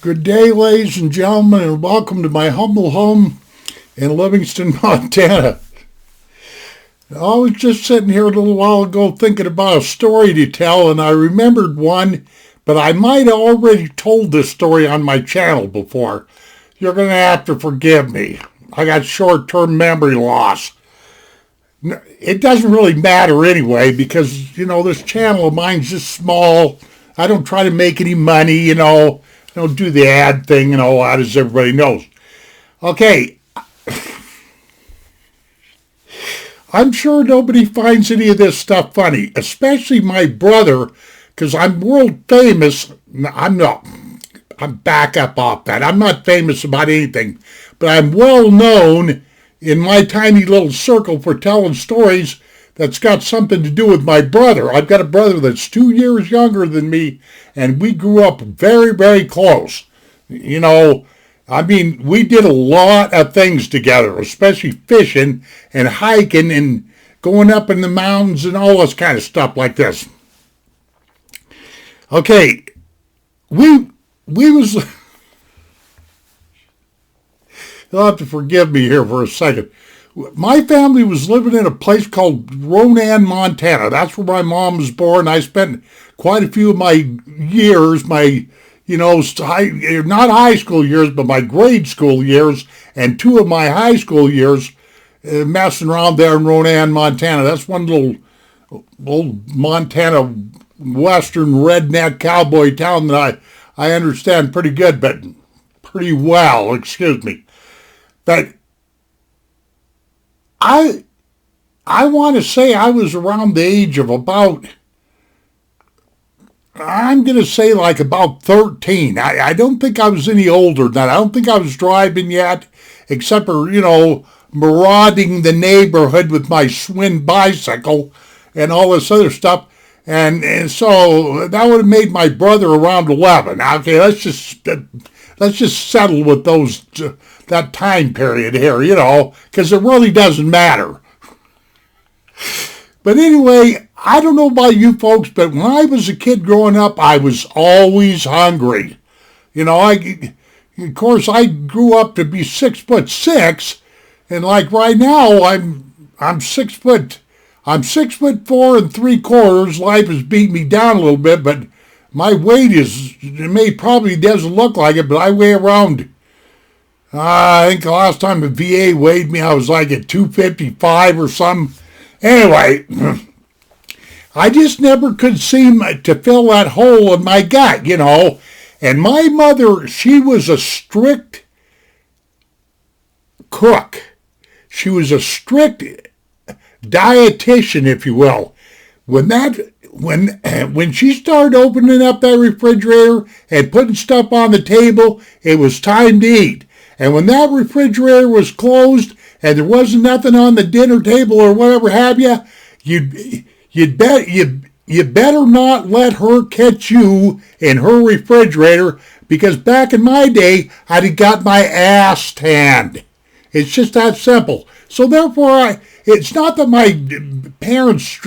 Good day, ladies and gentlemen, and welcome to my humble home in Livingston, Montana. I was just sitting here a little while ago thinking about a story to tell, and I remembered one, but I might have already told this story on my channel before. You're going to have to forgive me. I got short-term memory loss. It doesn't really matter anyway because, this channel of mine's just small. I don't try to make any money, I don't do the ad thing and all that, as everybody knows. Okay. I'm sure nobody finds any of this stuff funny, especially my brother, because I'm world famous. I'm not. I'm back up off that. I'm not famous about anything, but I'm well known in my tiny little circle for telling stories that's got something to do with my brother. I've got a brother that's 2 years younger than me, and we grew up very, very close. We did a lot of things together, especially fishing and hiking and going up in the mountains and all this kind of stuff like this. Okay, we was... You'll have to forgive me here for a second. My family was living in a place called Boren, Montana. That's where my mom was born. I spent quite a few of my years, not high school years, but my grade school years, and 2 of my high school years messing around there in Boren, Montana. That's one little old Montana western redneck cowboy town that I understand pretty good, but pretty well, excuse me. But I want to say I was around the age of about 13. I don't think I was any older than that. I don't think I was driving yet, except for, marauding the neighborhood with my Schwinn bicycle and all this other stuff. And so that would have made my brother around 11. Okay, let's just settle with that time period here, because it really doesn't matter. But anyway, I don't know about you folks, but when I was a kid growing up, I was always hungry. Of course, I grew up to be 6'6", and like right now, I'm 6 foot. I'm 6'4" and 3/4. Life has beat me down a little bit, but my weight probably doesn't look like it, but I weigh around, I think the last time the VA weighed me, I was like at 255 or something. Anyway, I just never could seem to fill that hole in my gut, And my mother, she was a strict cook. She was a strict dietitian, if you will. When she started opening up that refrigerator and putting stuff on the table, it was time to eat. And when that refrigerator was closed and there wasn't nothing on the dinner table or whatever have you, you better not let her catch you in her refrigerator, because back in my day, I'd have got my ass tanned. It's just that simple. So therefore, it's not that my parents,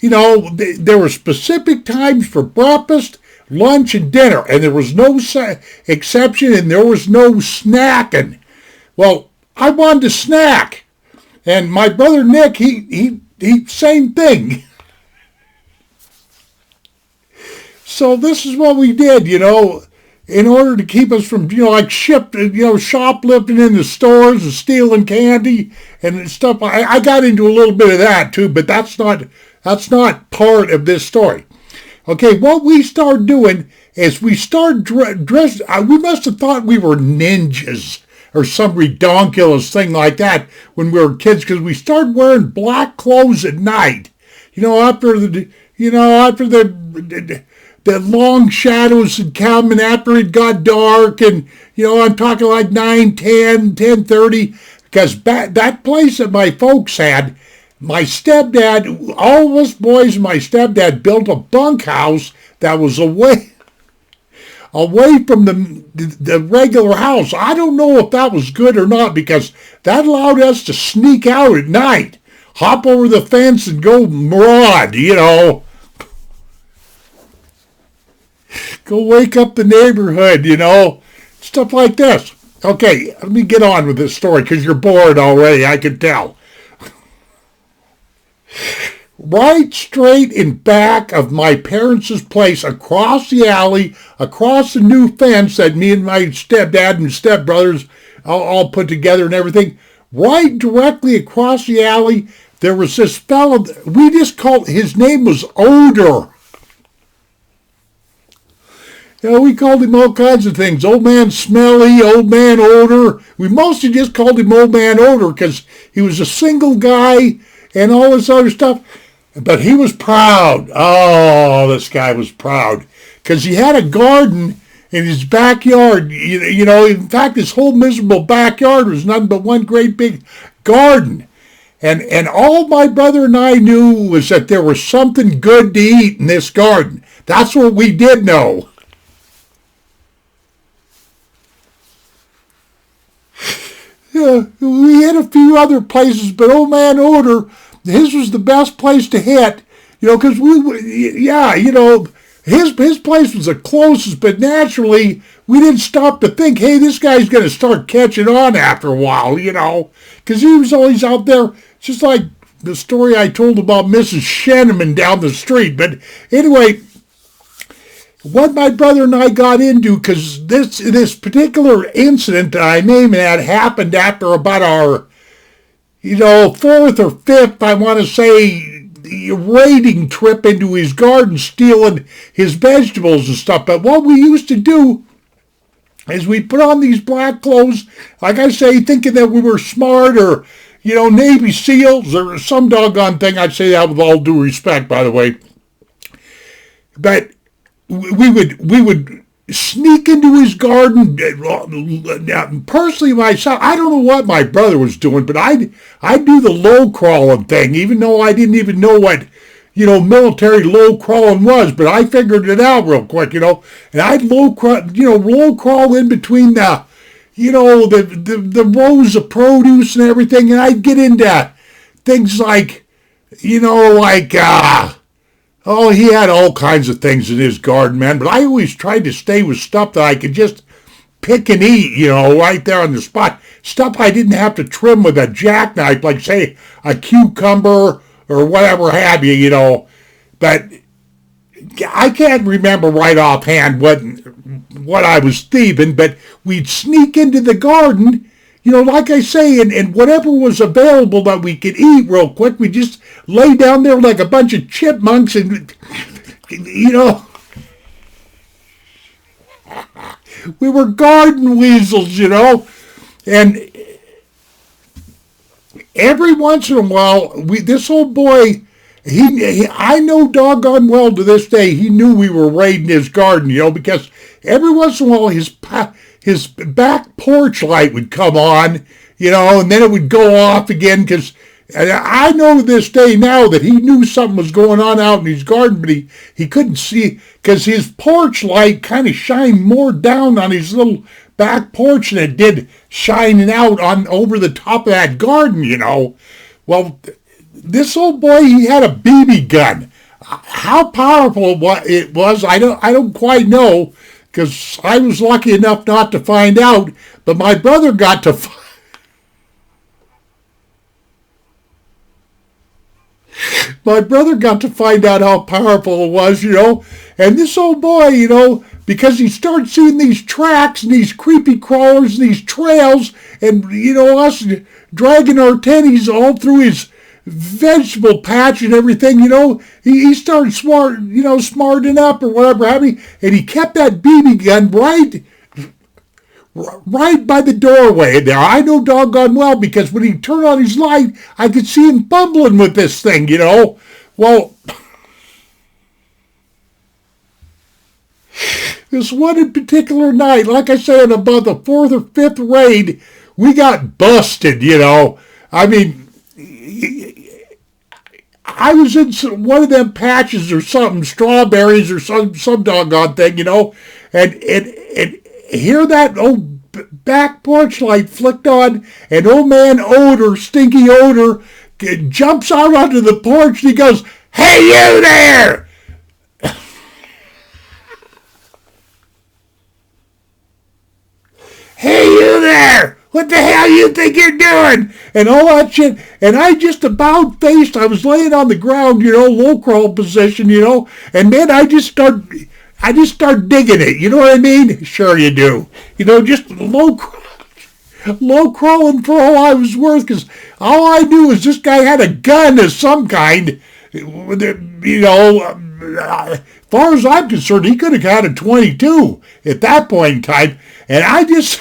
there were specific times for breakfast, lunch, and dinner, and there was no exception, and there was no snacking. Well, I wanted to snack, and my brother Nick, he same thing. So this is what we did, in order to keep us from, shoplifting in the stores and stealing candy and stuff. I got into a little bit of that too, but that's not part of this story. Okay, what we started doing is we started dressing. We must have thought we were ninjas or some redonkulous thing like that when we were kids, because we started wearing black clothes at night. After the long shadows had come, and after it got dark, and I'm talking like 9:10, 10:30, because that place that my folks had, my stepdad, all of us boys and my stepdad built a bunkhouse that was away from the regular house. I don't know if that was good or not, because that allowed us to sneak out at night, hop over the fence and go maraud, Go wake up the neighborhood, stuff like this. Okay, let me get on with this story because you're bored already, I can tell. Right straight in back of my parents' place, across the alley, across the new fence that me and my stepdad and stepbrothers all put together and everything, right directly across the alley, there was this fellow, we just called, his name was Odor. We called him all kinds of things. Old Man Smelly, Old Man Odor. We mostly just called him Old Man Odor because he was a single guy and all this other stuff. But he was proud. Oh, this guy was proud. Because he had a garden in his backyard. In fact, his whole miserable backyard was nothing but one great big garden. And all my brother and I knew was that there was something good to eat in this garden. That's what we did know. Yeah, we hit a few other places, but Old Man Odor, his was the best place to hit, because his place was the closest, but naturally, we didn't stop to think, hey, this guy's going to start catching on after a while, because he was always out there, just like the story I told about Mrs. Sheneman down the street. But anyway, what my brother and I got into, because this particular incident that I named that happened after about our, fourth or fifth, I want to say, raiding trip into his garden, stealing his vegetables and stuff. But what we used to do is we put on these black clothes, like I say, thinking that we were smart or, Navy SEALs or some doggone thing. I'd say that with all due respect, by the way. But we would sneak into his garden. Personally, myself, I don't know what my brother was doing, but I'd do the low crawling thing, even though I didn't even know what, military low crawling was. But I figured it out real quick, and I'd low crawl in between the rows of produce and everything, and I'd get into things like, oh, he had all kinds of things in his garden, man. But I always tried to stay with stuff that I could just pick and eat, right there on the spot. Stuff I didn't have to trim with a jackknife, like, say, a cucumber or whatever have you, But I can't remember right offhand what I was thieving, but we'd sneak into the garden, like I say, and whatever was available that we could eat real quick, we just lay down there like a bunch of chipmunks and, we were garden weasels, and every once in a while, this old boy, I know doggone well to this day, he knew we were raiding his garden, because every once in a while his back porch light would come on, and then it would go off again, because I know to this day now that he knew something was going on out in his garden, but he couldn't see, because his porch light kind of shined more down on his little back porch than it did shining out on over the top of that garden, Well, this old boy, he had a BB gun. How powerful it was, I don't quite know, because I was lucky enough not to find out, but my brother got to find out how powerful it was, and this old boy, because he started seeing these tracks and these creepy crawlers and these trails, and, us dragging our tennies all through his vegetable patch and everything, he started smarting up or whatever happened, and he kept that BB gun right by the doorway there. I know doggone well, because when he turned on his light, I could see him fumbling with this thing, Well, this one particular night, like I said, in about the fourth or fifth raid, we got busted, I mean, I was in one of them patches or something, strawberries or some doggone thing, and here that old back porch light flicked on, and Old Man Odor, Stinky Odor, jumps out onto the porch and he goes, "Hey, you there!" "Hey, you there! What the hell you think you're doing?" And all that shit. And I just about faced. I was laying on the ground, low crawl position, and then I just start digging it. You know what I mean? Sure you do. Just low crawling for all I was worth, because all I knew is this guy had a gun of some kind. As far as I'm concerned, he could have got a 22 at that point in time. And I just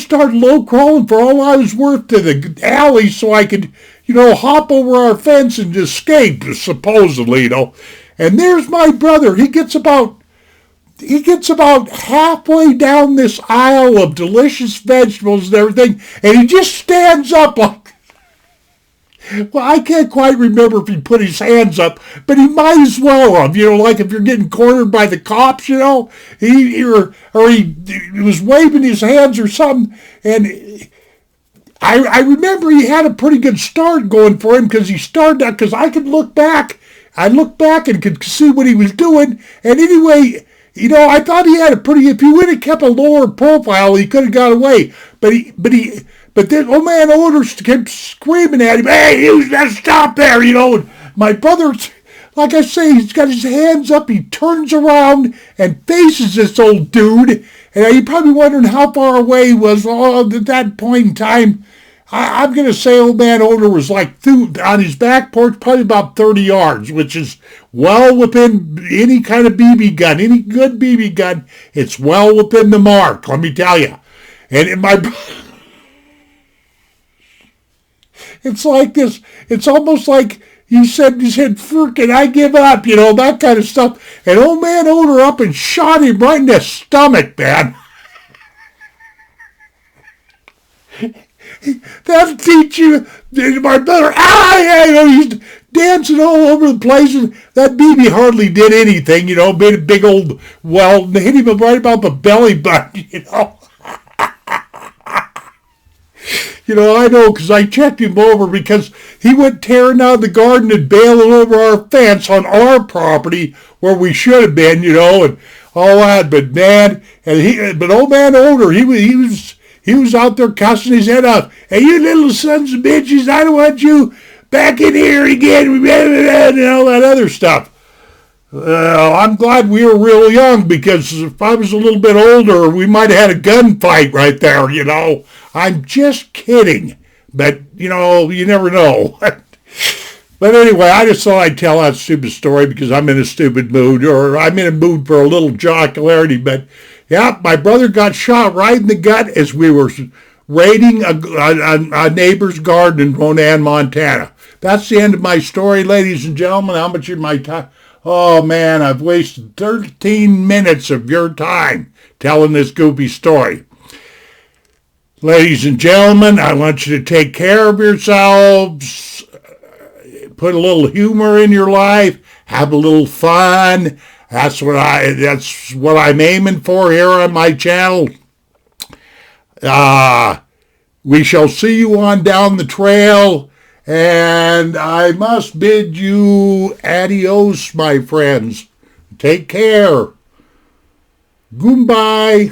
started low crawling for all I was worth to the alley so I could, hop over our fence and escape, supposedly, And there's my brother. He gets about halfway down this aisle of delicious vegetables and everything, and he just stands up like, well, I can't quite remember if he put his hands up, but he might as well have, like if you're getting cornered by the cops, he was waving his hands or something, and I remember he had a pretty good start going for him, because he started out, because I looked back and could see what he was doing, and anyway, I thought he had if he would have kept a lower profile, he could have got away, but then old man Odors kept screaming at him, "Hey, you just stop there," and my brother, like I say, he's got his hands up, he turns around and faces this old dude, and you're probably wondering how far away he was. At that point in time, I'm going to say old man Odor was like on his back porch, probably about 30 yards, which is well within any kind of BB gun, any good BB gun, it's well within the mark, let me tell you. And it's like this, it's almost like he said, "Frickin' I give up," that kind of stuff. And old man Odor up and shot him right in the stomach, man. That'll teach you, my brother. He's dancing all over the place, and that BB hardly did anything, made a big old weld, hit him right about the belly button, I know, because I checked him over, because he went tearing out of the garden and bailing over our fence on our property where we should have been, and all that. But man, but old man Odor, he was out there cussing his head off. "Hey, you little sons of bitches, I don't want you back in here again," and all that other stuff. I'm glad we were real young, because if I was a little bit older, we might have had a gunfight right there, I'm just kidding. But, you never know. But anyway, I just thought I'd tell that stupid story because I'm in a stupid mood, or I'm in a mood for a little jocularity. But, yeah, my brother got shot right in the gut as we were raiding a neighbor's garden in Ronan, Montana. That's the end of my story, ladies and gentlemen. How much of my time? Oh, man, I've wasted 13 minutes of your time telling this goofy story. Ladies and gentlemen, I want you to take care of yourselves, put a little humor in your life, have a little fun. That's what I'm aiming for here on my channel. We shall see you on down the trail, and I must bid you adios, my friends. Take care. Goodbye.